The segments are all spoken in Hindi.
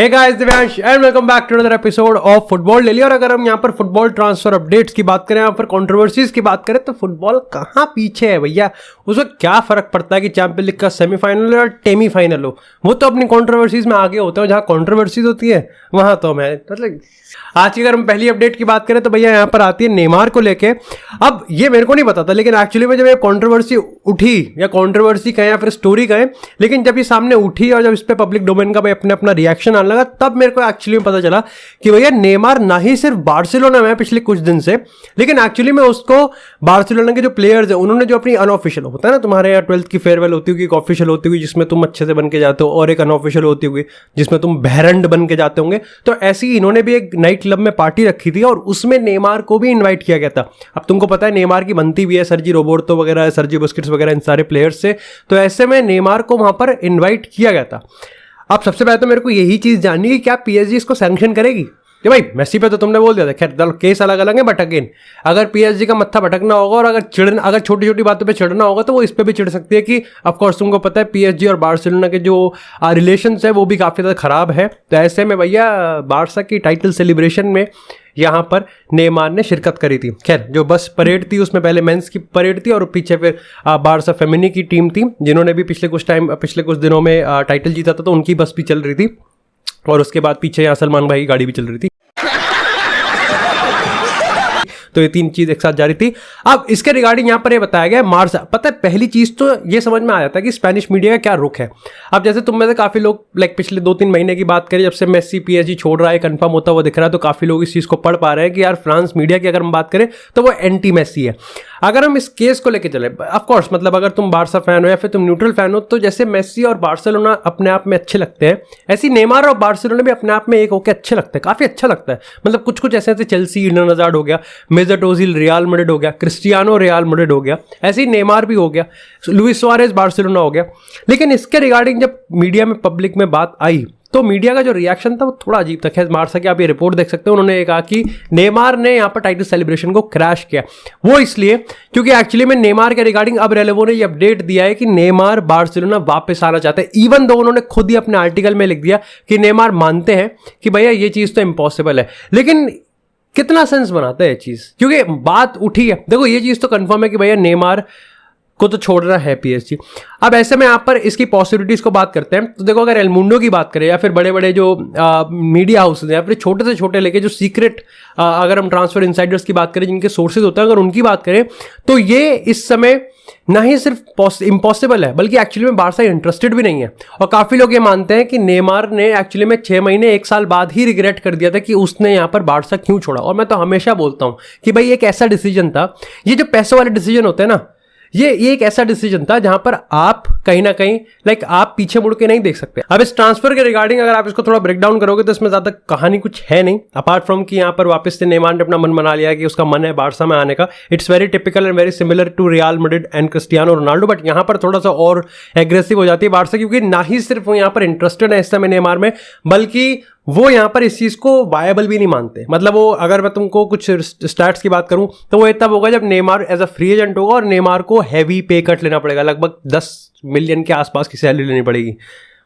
Hey guys, Divyansh and welcome back to another episode of football daily. और अगर हम यहाँ पर फुटबॉल ट्रांसफर अपडेट्स की बात करें, यहाँ पर कंट्रोवर्सीज की बात करें, तो फुटबॉल कहाँ पीछे है भैया। उसको क्या फर्क पड़ता है कि चैंपियंस लीग का सेमीफाइनल और टेमीफाइनल हो, वो तो अपनी कंट्रोवर्सीज में आगे होते हैं। जहाँ कंट्रोवर्सीज होती है वहां तो मैं मतलब आज की अगर हम पहली अपडेट की बात करें तो भैया यहाँ पर आती है नेमार को लेके। अब ये मेरे को नहीं पता था, लेकिन एक्चुअली में जब ये कंट्रोवर्सी उठी, या कंट्रोवर्सी कहें या फिर स्टोरी कहें, लेकिन जब ये सामने उठी और जब इस पे पब्लिक डोमेन का भाई अपने अपना रिएक्शन आने लगा, तब मेरे को एक्चुअली में पता चला कि भैया नेमार ना ही सिर्फ बार्सिलोना में पिछले कुछ दिन से, लेकिन एक्चुअली में उसको बार्सिलोना के जो प्लेयर्स है उन्होंने जो अपनी अनऑफिशियल होता है ना, तुम्हारे यहाँ 12th की फेयरवेल होती होगी, एक ऑफिशियल होती होगी जिसमें तुम अच्छे से बन के जाते हो, और एक अनऑफिशियल होती होगी जिसमें तुम बहरंड बन के जाते होंगे। तो ऐसे ही इन्होंने भी एक नाइट क्लब में पार्टी रखी थी और उसमें नेमार को भी इनवाइट किया गया था। अब तुमको पता है नेमार की बनती भी है सर्जी रोबर्टो वगैरह, सर्जी बुस्केट्स वगैरह, इन सारे प्लेयर्स से, तो ऐसे में नेमार को वहां पर इनवाइट किया गया था। अब सबसे पहले तो मेरे को यही चीज जाननी है कि क्या पीएसजी इसको सैंक्शन करेगी कि भाई मेसी पे तो तुमने बोल दिया था, खैर चलो केस अलग अलग है, बट अगेन अगर पीएसजी का मत्था भटकना होगा और अगर छोटी छोटी बातों पे चिढ़ना होगा तो वो इस पे भी चिढ़ सकती है कि ऑफ कोर्स तुमको पता है पीएसजी और बार्सिलोना के जो रिलेशंस है वो भी काफ़ी ज़्यादा खराब है। तो ऐसे में भैया बार्सा की टाइटल सेलिब्रेशन में यहाँ पर नेमार ने शिरकत करी थी। खैर जो बस परेड थी उसमें पहले मेंस की परेड थी और पीछे फिर बार्सा फेमिनी की टीम थी, जिन्होंने भी पिछले कुछ दिनों में टाइटल जीता था, तो उनकी बस भी चल रही थी और उसके बाद पीछे यहाँ सलमान भाई की गाड़ी भी चल रही थी। तो ये तीन चीज एक साथ जारी थी। अब इसके रिगार्डिंग यहाँ पर ये बताया गया मार्सा, पता है पहली चीज तो ये समझ में आ जाता है कि स्पेनिश मीडिया का क्या रुख है। अब जैसे तुम में से काफी लोग पिछले 2-3 महीने की बात करें, जब से मेसी पीएसजी छोड़ रहा है, कंफर्म होता हुआ दिख रहा है, तो काफी लोग इस चीज को पढ़ पा रहे हैं कि यार फ्रांस मीडिया की अगर हम बात करें तो वो एंटी मेसी है। अगर हम इस केस को लेकर चले, ऑफ कोर्स मतलब अगर तुम बार्सा फैन हो या फिर तुम न्यूट्रल फैन हो, तो जैसे मेसी और बार्सिलोना अपने आप में अच्छे लगते हैं, ऐसी नेमार और बार्सिलोना भी अपने आप में एक होकर अच्छे लगते हैं, काफी अच्छा लगता है। मतलब कुछ कुछ ऐसे चेल्सी, इडेन हज़ार्ड हो गया, मेसट ओजिल रियल मैड्रिड हो गया, क्रिस्टियानो रियल मैड्रिड हो गया, ऐसे ही नेमार भी हो गया, लुइस सुआरेज बार्सिलोना हो गया। लेकिन इसके रिगार्डिंग जब मीडिया में पब्लिक में बात आई तो मीडिया का जो रिएक्शन था वो थोड़ा अजीब था। खैर मार्सा की आप ये रिपोर्ट देख सकते हो, उन्होंने कहा कि नेमार ने यहाँ पर टाइटल सेलिब्रेशन को क्रैश किया। वो इसलिए क्योंकि एक्चुअली में नेमार के रिगार्डिंग अब रेलेवो ने ये अपडेट दिया है कि नेमार बार्सिलोना वापस आना चाहते हैं। इवन दो उन्होंने खुद ही अपने आर्टिकल में लिख दिया कि नेमार मानते हैं कि भैया ये चीज़ तो इम्पॉसिबल है, लेकिन कितना सेंस बनाता है ये चीज़, क्योंकि बात उठी है। देखो ये चीज़ तो कंफर्म है कि भैया नेमार को तो छोड़ना है पीएसजी। अब ऐसे में यहाँ पर इसकी पॉसिबिलिटीज को बात करते हैं तो देखो, अगर एल मुंडो की बात करें या फिर बड़े बड़े जो मीडिया हाउसेज हैं या फिर छोटे से छोटे लेके जो सीक्रेट अगर हम ट्रांसफर इनसाइडर्स की बात करें, जिनके सोर्सेज होते हैं, अगर उनकी बात करें तो ये इस समय ना ही सिर्फ इम्पॉसिबल है बल्कि एक्चुअली में बार्सा इंटरेस्टेड भी नहीं है। और काफ़ी लोग ये मानते हैं कि नेमार ने एक्चुअली में 6 महीने 1 साल बाद ही रिग्रेट कर दिया था कि उसने यहाँ पर बार्सा क्यों छोड़ा। और मैं तो हमेशा बोलता हूँ कि भाई एक ऐसा डिसीजन था, ये जो पैसों वाले डिसीजन होते हैं ना, ये एक ऐसा डिसीजन था जहां पर आप कहीं ना कहीं आप पीछे मुड़ के नहीं देख सकते। अब इस ट्रांसफर के रिगार्डिंग अगर आप इसको थोड़ा ब्रेक डाउन करोगे तो इसमें ज्यादा कहानी कुछ है नहीं, अपार्ट फ्रॉम कि यहाँ पर वापस से नेमार ने अपना मन बना लिया कि उसका मन है बार्सा में आने का। It's very typical and very similar to Real Madrid and Cristiano Ronaldo. But यहाँ पर थोड़ा सा और एग्रेसिव हो जाती है बार्सा, क्योंकि ना ही सिर्फ वो यहाँ पर इंटरेस्टेड है इस समय नेमार में, बल्कि वो यहाँ पर इस चीज़ को वायबल भी नहीं मानते। मतलब वो अगर मैं तुमको कुछ स्टैट्स की बात करूँ तो वो तब होगा जब Neymar as a free agent होगा और नेमार को हैवी पे कट लेना पड़ेगा, लगभग 10 मिलियन के आसपास की सैलरी लेनी पड़ेगी।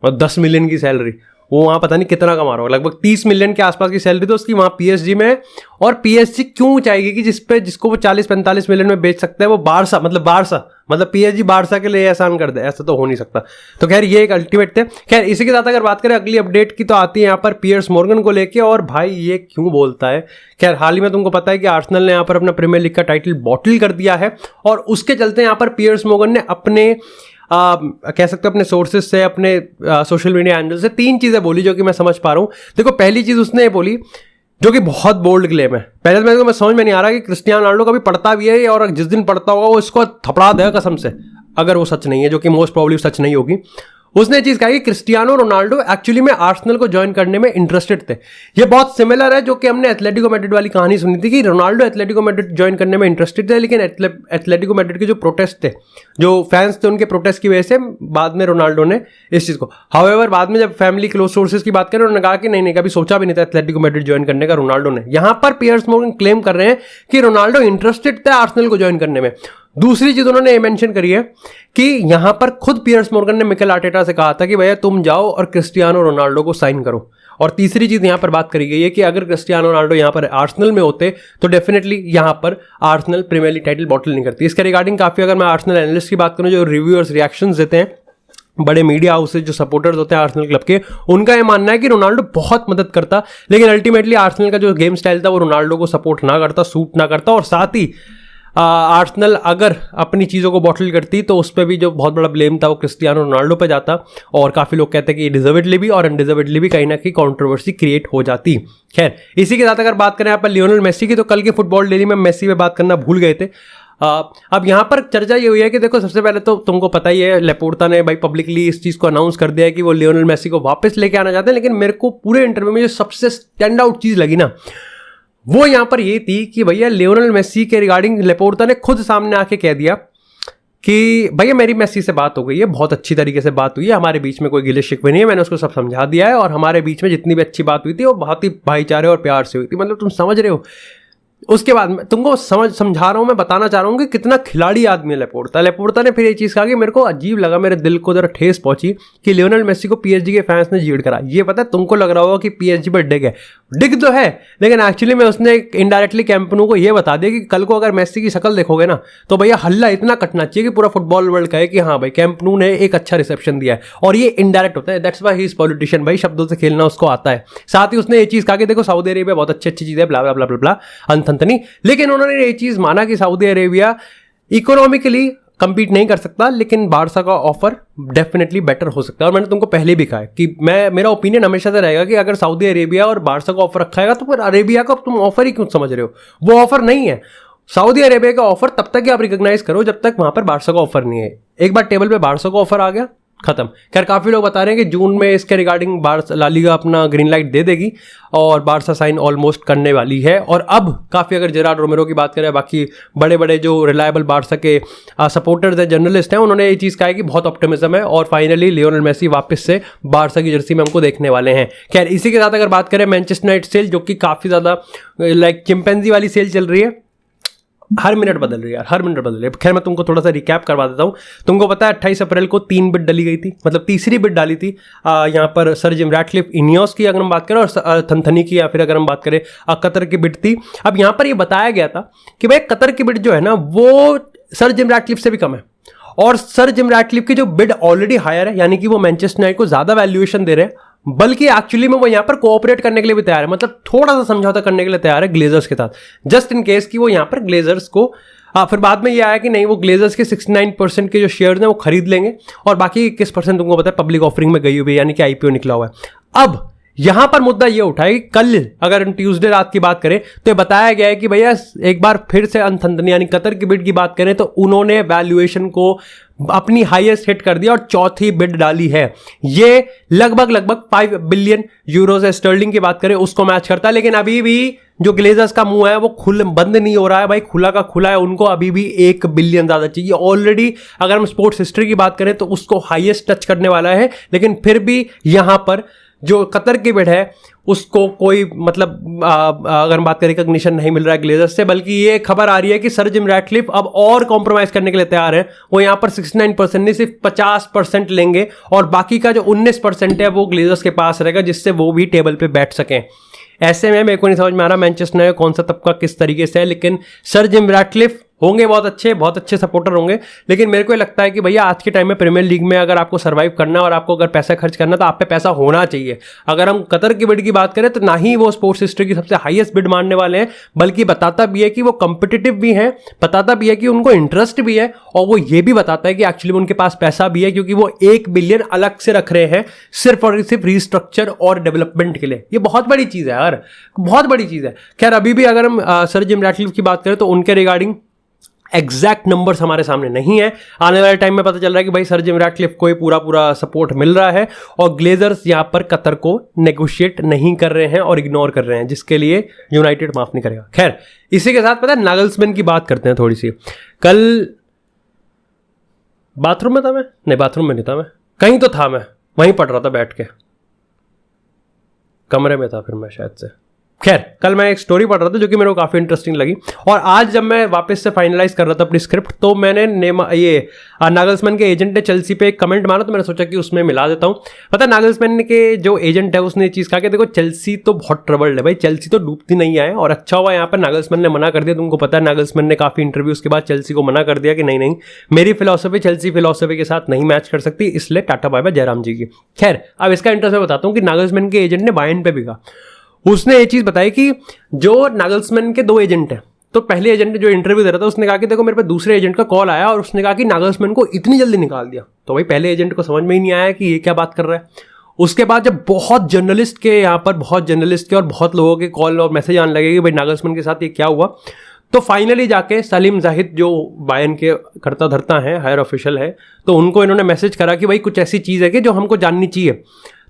और 10 मिलियन की सैलरी वो वहाँ पता नहीं कितना कमा रहा होगा, लगभग 30 मिलियन के आसपास की सैलरी तो उसकी वहाँ पीएसजी में। और पीएसजी क्यों चाहेगी कि जिसको वो 40-45 मिलियन में बेच सकता है, वो बार्सा मतलब पीएसजी बार्सा के लिए आसान कर दे, ऐसा तो हो नहीं सकता। तो खैर ये एक अल्टीमेट थे। खैर इसी के साथ अगर बात करें अगली अपडेट की तो आती है यहाँ पर पियर्स मॉर्गन को लेके, और भाई ये क्यों बोलता है। खैर हाल ही में तुमको पता है कि आर्सेनल ने यहाँ पर अपना प्रीमियर लीग का टाइटल बॉटल कर दिया है, और उसके चलते यहाँ पर पियर्स मॉर्गन ने अपने कह सकते हो अपने सोर्सेज से, अपने सोशल मीडिया हैंडल से 3 चीज़ें बोली जो कि मैं समझ पा रहा हूँ। देखो पहली चीज़ उसने ये बोली जो कि बहुत बोल्ड क्लेम है। पहले तो मेरे को मैं समझ में नहीं आ रहा कि क्रिस्टियानो रोनाल्डो कभी पढ़ता भी है, और जिस दिन पढ़ता होगा वो इसको थपड़ा देगा कसम से, अगर वो सच नहीं है, जो कि मोस्ट प्रॉब्ली सच नहीं होगी। उसने ये चीज कहा कि क्रिस्टियानो रोनाल्डो एक्चुअली में आर्सेनल को ज्वाइन करने में इंटरेस्टेड थे। ये बहुत सिमिलर है जो कि हमने एथलेटिको मैड्रिड वाली कहानी सुनी थी कि रोनाल्डो एथलेटिको मैड्रिड ज्वाइन करने में इंटरेस्टेड थे, लेकिन एथलेटिको मैड्रिड के जो प्रोटेस्ट थे, जो फैंस थे, उनके प्रोटेस्ट की वजह से बाद में रोनाल्डो ने इस चीज को, हाउएवर बाद में जब फैमिली क्लोज सोर्सेज की बात करें उन्होंने कहा कि नहीं कभी सोचा भी नहीं था एथलेटिको मैड्रिड ज्वाइन करने का रोनाल्डो ने। यहां पर पियर्स मॉर्गन क्लेम कर रहे हैं कि रोनाल्डो इंटरेस्टेड थे आर्सेनल को ज्वाइन करने में। दूसरी चीज उन्होंने ये मेंशन करी है कि यहां पर खुद पियर्स मॉर्गन ने मिकेल आर्टेटा से कहा था कि भैया तुम जाओ और क्रिस्टियानो रोनाल्डो को साइन करो, और तीसरी चीज़ यहाँ पर बात करी गई है कि अगर क्रिस्टियानो रोनाल्डो यहाँ पर आर्सेनल में होते तो डेफिनेटली यहाँ पर Arsenal Premier League title bottle नहीं करती। इसके रिगार्डिंग काफ़ी, अगर मैं आर्सेनल एनालिस्ट की बात करूँ, जो रिव्यूअर्स रिएक्शंस देते हैं, बड़े मीडिया हाउसेज जो सपोर्टर्स होते हैं आर्सेनल क्लब के, उनका ये मानना है कि रोनाल्डो बहुत मदद करता, लेकिन अल्टीमेटली आर्सेनल का जो गेम स्टाइल था वो रोनाल्डो को सपोर्ट ना करता, सूट ना करता। और साथ ही आर्सेनल अगर अपनी चीज़ों को बॉटल करती तो उस पर भी जो बहुत बड़ा ब्लेम था वो क्रिस्टियानो रोनाल्डो पे जाता, और काफ़ी लोग कहते हैं कि डिजर्वेडली भी और अनडिजर्वेडली भी कहीं ना कहीं कंट्रोवर्सी क्रिएट हो जाती। खैर, इसी के साथ अगर बात करें यहाँ पर लियोनेल मेसी की, तो कल के फुटबॉल डेली में मेसी पे बात करना भूल गए थे। अब यहाँ पर चर्चा ये हुई है कि देखो, सबसे पहले तो तुमको पता ही है, लेपोर्ता ने भाई पब्लिकली इस चीज़ को अनाउंस कर दिया है कि वो लियोनेल मेसी को वापस लेके आना चाहते हैं। लेकिन मेरे को पूरे इंटरव्यू में जो सबसे स्टैंड आउट चीज़ लगी ना, वो यहाँ पर ये थी कि भैया लियोनेल मेसी के रिगार्डिंग लेपोर्ता ने खुद सामने आके कह दिया कि भैया मेरी मेसी से बात हो गई है, बहुत अच्छी तरीके से बात हुई है, हमारे बीच में कोई गिले शिकवे नहीं है, मैंने उसको सब समझा दिया है, और हमारे बीच में जितनी भी अच्छी बात हुई थी वो बहुत ही भाईचारे और प्यार से हुई थी। मतलब तुम समझ रहे हो। उसके बाद तुमको समझा रहा हूँ, मैं बताना चाह रहा हूँ कि कितना खिलाड़ी आदमी है लेपोर्ता। लेपोर्ता ने फिर ये चीज़ कहा कि मेरे को अजीब लगा, मेरे दिल को जरा ठेस पहुंची कि लियोनेल मेसी को पीएसजी के फैंस ने जीड़ करा। ये पता है तुमको लग रहा होगा कि पीएसजी पर डिग है, डिग तो है, लेकिन एक्चुअली में उसने इनडायरेक्टली कैंपनू को ये बता दिया कि कल को अगर मेसी की शक्ल देखोगे ना तो भैया हल्ला इतना कटना चाहिए कि पूरा फुटबॉल वर्ल्ड कहे कि हाँ भाई कैंपनू ने एक अच्छा रिसेप्शन दिया है। और ये इनडायरेक्ट होता है, that's why he is politician, भाई शब्दों से खेलना उसको आता है। साथ ही उसने ये चीज़ कहा कि देखो सऊदी अरेबिया बहुत अच्छी अच्छी चीज़ है, ब्ला ब्ला ब्ला ब्ला अंथनी, लेकिन उन्होंने ये चीज माना कि सऊदी अरेबिया इकोनॉमिकली कंपीट नहीं कर सकता, लेकिन बारसा का ऑफर डेफिनेटली बेटर हो सकता है। और मैंने तुमको पहले भी कहा है कि मेरा ओपिनियन हमेशा से रहेगा कि अगर सऊदी अरेबिया और बारसा का ऑफर रखा है तो फिर अरेबिया का तुम ऑफर ही क्यों समझ रहे हो, वो ऑफर नहीं है। सऊदी अरेबिया का ऑफर तब तक ही आप रिकॉग्नाइज करो जब तक वहां पर बारसा का ऑफर नहीं है। एक बार टेबल पे बारसा का ऑफर आ गया, खत्म। खैर, काफ़ी लोग बता रहे हैं कि जून में इसके रिगार्डिंग ला लीगा अपना ग्रीन लाइट दे देगी और बारसा साइन ऑलमोस्ट करने वाली है। और अब काफ़ी, अगर जेरार्ड रोमेरो की बात करें, बाकी बड़े बड़े जो रिलायबल बारसा के सपोर्टर्स हैं, जर्नलिस्ट हैं, उन्होंने ये चीज़ कहा है कि बहुत ऑप्टिमिज्म है और फाइनली लियोनेल मेसी वापस से बारसा की जर्सी में हमको देखने वाले हैं। खैर, इसी के साथ अगर बात करें मैनचेस्टर यूनाइटेड सेल, जो कि काफ़ी ज़्यादा लाइक चिंपैंजी वाली सेल चल रही है, हर मिनट बदल रही है यार, हर मिनट बदल रही है। खैर, मैं तुमको थोड़ा सा रिकैप करवा देता हूँ। तुमको पता है 28 अप्रैल को 3 बिड डाली गई थी, मतलब तीसरी बिड डाली थी यहाँ पर सर जिम रैटक्लिफ इनियोस की अगर हम बात करें, और थनथनी की, या फिर अगर हम बात करें कतर की बिड थी। अब यहाँ पर ये बताया गया था कि भाई कतर की बिड जो है ना वो सर जिम रैटक्लिफ से भी कम है, और सर जिम रैटक्लिफ की जो बिड ऑलरेडी हायर है, यानी कि वो मैनचेस्टर यूनाइटेड को ज्यादा वैल्यूएशन दे रहे हैं, बल्कि एक्चुअली में वो यहाँ पर कोऑपरेट करने के लिए भी तैयार है, मतलब थोड़ा सा समझौता करने के लिए तैयार है ग्लेजर्स के साथ, जस्ट इन केस कि वो यहाँ पर ग्लेजर्स को फिर बाद में ये आया कि नहीं, वो ग्लेजर्स के 69% के जो शेयर्स हैं वो खरीद लेंगे, और बाकी 21% तुमको पता है पब्लिक ऑफरिंग में गई हुई है, यानी कि आईपीओ निकला हुआ है। अब यहां पर मुद्दा ये उठा है कि कल अगर ट्यूसडे रात की बात करें तो ये बताया गया है कि भैया एक बार फिर से अनथंथनी यानी कतर की बिड की बात करें तो उन्होंने वैल्यूएशन को अपनी हाईएस्ट हिट कर दिया और चौथी बिड डाली है। ये लगभग 5 बिलियन यूरोज है, स्टर्लिंग की बात करें उसको मैच करता है। लेकिन अभी भी जो ग्लेजर्स का मुंह है वो बंद नहीं हो रहा है भाई, खुला का खुला है, उनको अभी भी 1 बिलियन ज्यादा चाहिए। ऑलरेडी अगर हम स्पोर्ट्स हिस्ट्री की बात करें तो उसको हाईएस्ट टच करने वाला है, लेकिन फिर भी यहां पर जो कतर की बिड है उसको कोई मतलब अगर हम बात करें रिकॉग्निशन नहीं मिल रहा है ग्लेजर्स से, बल्कि ये खबर आ रही है कि सर जिम रैटक्लिफ अब और कॉम्प्रोमाइज करने के लिए तैयार है। वो यहाँ पर 69% नहीं सिर्फ 50% लेंगे और बाकी का जो 19% है वो ग्लेजर्स के पास रहेगा, जिससे वो भी टेबल पे बैठ सकें। ऐसे में मेरे को नहीं समझ में आ रहा मैनचेस्टर यूनाइटेड कौन सा तबका किस तरीके से है, लेकिन सर जिम रैटक्लिफ होंगे बहुत अच्छे सपोर्टर होंगे। लेकिन मेरे को लगता है कि भैया आज के टाइम में प्रीमियर लीग में अगर आपको सर्वाइव करना है और आपको अगर पैसा खर्च करना है तो आप पे पैसा होना चाहिए। अगर हम कतर की बिड की बात करें तो ना ही वो स्पोर्ट्स हिस्ट्री की सबसे हाईएस्ट बिड मानने वाले हैं, बल्कि बताता भी है कि वो कंपिटिटिव भी हैं, बताता भी है कि उनको इंटरेस्ट भी है, और वो ये भी बताता है कि एक्चुअली उनके पास पैसा भी है, क्योंकि वो 1 बिलियन अलग से रख रहे हैं सिर्फ और सिर्फ रिस्ट्रक्चर और डेवलपमेंट के लिए। ये बहुत बड़ी चीज़ है यार, बहुत बड़ी चीज़ है। खैर, अभी भी अगर हम सर जिम रैटक्लिफ की बात करें तो उनके रिगार्डिंग एग्जैक्ट नंबर्स हमारे सामने नहीं है। आने वाले टाइम में पता चल रहा है कि भाई सर जिम रैटक्लिफ को पूरा सपोर्ट मिल रहा है और ग्लेजर्स यहां पर कतर को नेगोशिएट नहीं कर रहे हैं और इग्नोर कर रहे हैं, जिसके लिए यूनाइटेड माफ नहीं करेगा। खैर, इसी के साथ पता है नागल्समैन की बात करते हैं थोड़ी सी। कल बाथरूम में था मैं, नहीं बाथरूम में नहीं था मैं, कहीं तो था, मैं वहीं पढ़ रहा था बैठ के, कमरे में था फिर मैं शायद से, खैर कल मैं एक स्टोरी पढ़ रहा था जो कि मेरे को काफ़ी इंटरेस्टिंग लगी, और आज जब मैं वापस से फाइनलाइज कर रहा था अपनी स्क्रिप्ट तो मैंने ये नागल्समैन के एजेंट ने चेल्सी पे एक कमेंट मारा, तो मैंने सोचा कि उसमें मिला देता हूँ। पता है नागल्समैन के जो एजेंट है उसने ये चीज़ कहा कि देखो चेल्सी तो बहुत ट्रबल्ड है भाई, चेल्सी तो डूबती नहीं है, और अच्छा हुआ यहाँ पर नागल्समैन ने मना कर दिया। तुमको पता है नागल्समैन ने काफ़ी इंटरव्यूज़ के बाद चेल्सी को मना कर दिया कि नहीं मेरी फिलॉसफी चेल्सी फिलॉसफी के साथ नहीं मैच कर सकती, इसलिए टाटा बाय बाय जयराम जी की। खैर अब इसका इंटरेस्ट मैं बताता हूँ कि नागल्समैन के एजेंट ने बायर्न पे भी कहा, उसने ये चीज़ बताई कि जो नागल्समैन के 2 एजेंट हैं, तो पहले एजेंट ने जो इंटरव्यू दे रहा था उसने कहा कि देखो मेरे पे दूसरे एजेंट का कॉल आया और उसने कहा कि नागल्समैन को इतनी जल्दी निकाल दिया। तो भाई पहले एजेंट को समझ में ही नहीं आया कि ये क्या बात कर रहा है। उसके बाद जब बहुत जर्नलिस्ट के और बहुत लोगों के कॉल और मैसेज आने लगे कि भाई नागल्समैन के साथ ये क्या हुआ, तो फाइनली जाके सलीम जाहिद जो बायर्न के करता धरता है, हायर ऑफिशियल है, तो उनको इन्होंने मैसेज करा कि भाई कुछ ऐसी चीज़ है कि जो हमको जाननी चाहिए।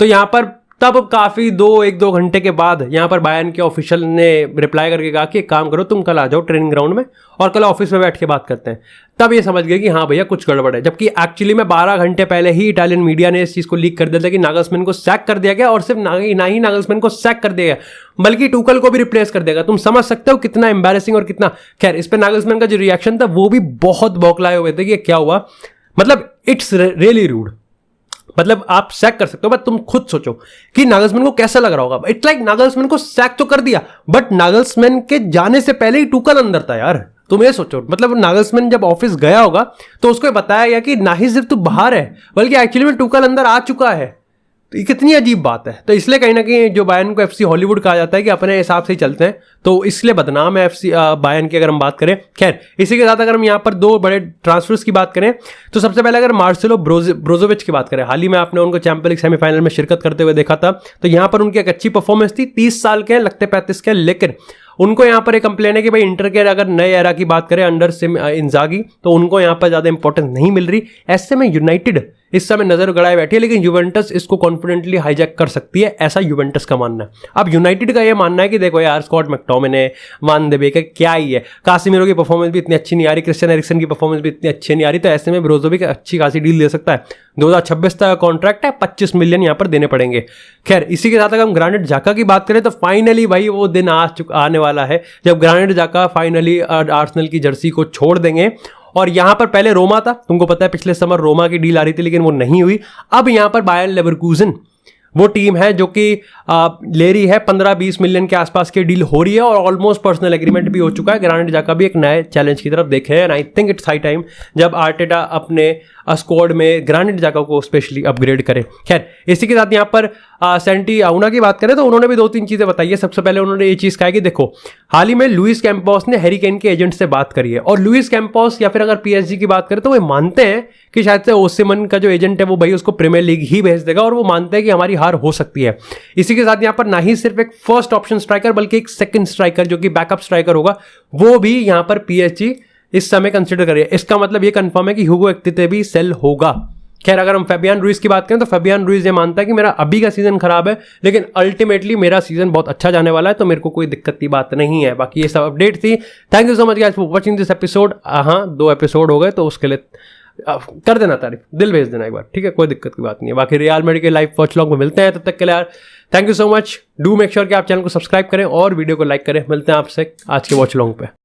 तो यहाँ पर तब काफ़ी 1-2 घंटे के बाद यहाँ पर बायर्न के ऑफिशियल ने रिप्लाई करके कहा कि एक काम करो तुम कल आ जाओ ट्रेनिंग ग्राउंड में और कल ऑफिस में बैठ के बात करते हैं। तब ये समझ गए कि हाँ भैया कुछ गड़बड़ है, जबकि एक्चुअली में 12 घंटे पहले ही इटालियन मीडिया ने इस चीज़ को लीक कर दिया था कि नागल्समैन को सैक कर दिया गया, और सिर्फ ना ही नागल्समैन को सैक कर दिया गया बल्कि टूकल को भी रिप्लेस कर देगा। तुम समझ सकते हो कितना एम्बैरेसिंग और कितना। खैर इस पर नागल्समैन का जो रिएक्शन था वो भी बहुत बौखलाए हुए थे कि क्या हुआ, मतलब इट्स रियली रूड। मतलब आप सैक कर सकते हो, बट तुम खुद सोचो कि नागल्समैन को कैसा लग रहा होगा। इट्स लाइक नागल्समैन को सैक तो कर दिया, बट नागल्समैन के जाने से पहले ही टूकल अंदर था यार। तुम ये सोचो, मतलब नागल्समैन जब ऑफिस गया होगा तो उसको बताया गया कि ना ही सिर्फ तू बाहर है बल्कि एक्चुअली में टूकल अंदर आ चुका है। तो ये कितनी अजीब बात है। तो इसलिए कहीं ना कहीं जो बायर्न को एफसी हॉलीवुड कहा जाता है कि अपने हिसाब से ही चलते हैं, तो इसलिए बदनाम है एफसी बायर्न की अगर हम बात करें। खैर इसी के साथ अगर हम यहाँ पर 2 बड़े ट्रांसफर्स की बात करें तो सबसे पहले अगर मार्सेलो ब्रोजोविच की बात करें, हाल ही में आपने उनको चैंपियंस लीग सेमीफाइनल में शिरकत करते हुए देखा था, तो यहाँ पर उनकी एक अच्छी परफॉर्मेंस थी। 30 साल के हैं, लगते 35 के, लेकिन उनको यहाँ पर एक कंप्लेन है कि भाई इंटर के अगर नए एरा की बात करें अंडर इंजागी, तो उनको यहाँ पर ज़्यादा इंपॉर्टेंस नहीं मिल रही। ऐसे में यूनाइटेड इस समय नजर गड़ाए बैठी है, लेकिन यूवेंटस इसको कॉन्फिडेंटली हाईजैक कर सकती है, ऐसा यूवेंटस का मानना है। अब यूनाइटेड का ये मानना है कि देखो यार स्कॉट मैकटोमिने, वान दे बेकर क्या ही है, कासिमिरो की परफॉर्मेंस भी इतनी अच्छी नहीं आ रही, क्रिस्टियन एरिक्सन की परफॉर्मेंस भी इतनी अच्छी नहीं आ रही, तो ऐसे में ब्रोजोविच अच्छी खासी डील दे सकता है। 2026 तक का कॉन्ट्रैक्ट है, 25 मिलियन यहाँ पर देने पड़ेंगे। खैर इसी के साथ अगर हम ग्रानिट जाका की बात करें तो फाइनली भाई वो दिन आने वाला है जब ग्रानिट जाका फाइनली आर्सेनल की जर्सी को छोड़ देंगे। और यहाँ पर पहले रोमा था, तुमको पता है पिछले समर रोमा की डील आ रही थी लेकिन वो नहीं हुई। अब यहाँ पर बायर लेवरकूजन वो टीम है जो कि ले रही है, 15-20 मिलियन के आसपास की डील हो रही है और ऑलमोस्ट पर्सनल एग्रीमेंट भी हो चुका है। ग्रानिट जाका भी एक नए चैलेंज की तरफ देखे हैं, and I think it's high time जब आर्टेटा अपने स्क्वाड में ग्रानिट जाका को स्पेशली अपग्रेड करे। खैर इसी के साथ यहाँ पर सेंटी आउना की बात करें तो उन्होंने भी 2-3 चीज़ें बताई है। सबसे पहले उन्होंने ये चीज़ कहा कि देखो हाल ही में लुइस कैंपॉस ने हैरी केन के एजेंट से बात करी है, और लुइस कैंपॉस या फिर अगर पीएसजी की बात करें तो वो मानते हैं कि शायद से ओसिमन का जो एजेंट है वो भाई उसको प्रीमियर लीग ही भेज देगा, और वो मानते हैं कि हमारी हार हो सकती है। इसी के साथ यहाँ पर ना ही सिर्फ एक फर्स्ट ऑप्शन स्ट्राइकर बल्कि एक सेकंड स्ट्राइकर जो कि बैकअप स्ट्राइकर होगा वो भी यहाँ पर पीएसजी इस समय कंसिडर करिए। इसका मतलब ये कंफर्म है कि ह्यूगो एक्टिते भी सेल होगा। खैर अगर हम फैबियन रुइस की बात करें तो फैबियन रुइस ये मानता है कि मेरा अभी का सीजन खराब है लेकिन अल्टीमेटली मेरा सीजन बहुत अच्छा जाने वाला है, तो मेरे को कोई दिक्कत की बात नहीं है। बाकी ये सब अपडेट थी। Thank you so much guys for watching this episode. हाँ 2 एपिसोड हो गए तो उसके लिए कर देना तारीफ, दिल भेज देना एक बार, ठीक है, कोई दिक्कत की बात नहीं है। बाकी रियल मैड्रिड के लाइव वॉच लॉन्ग में मिलते हैं, तब तक के लिए यार thank you so much. Do make sure कि आप चैनल को सब्सक्राइब करें और वीडियो को लाइक करें। मिलते हैं आपसे आज के वॉच लॉन्ग पे।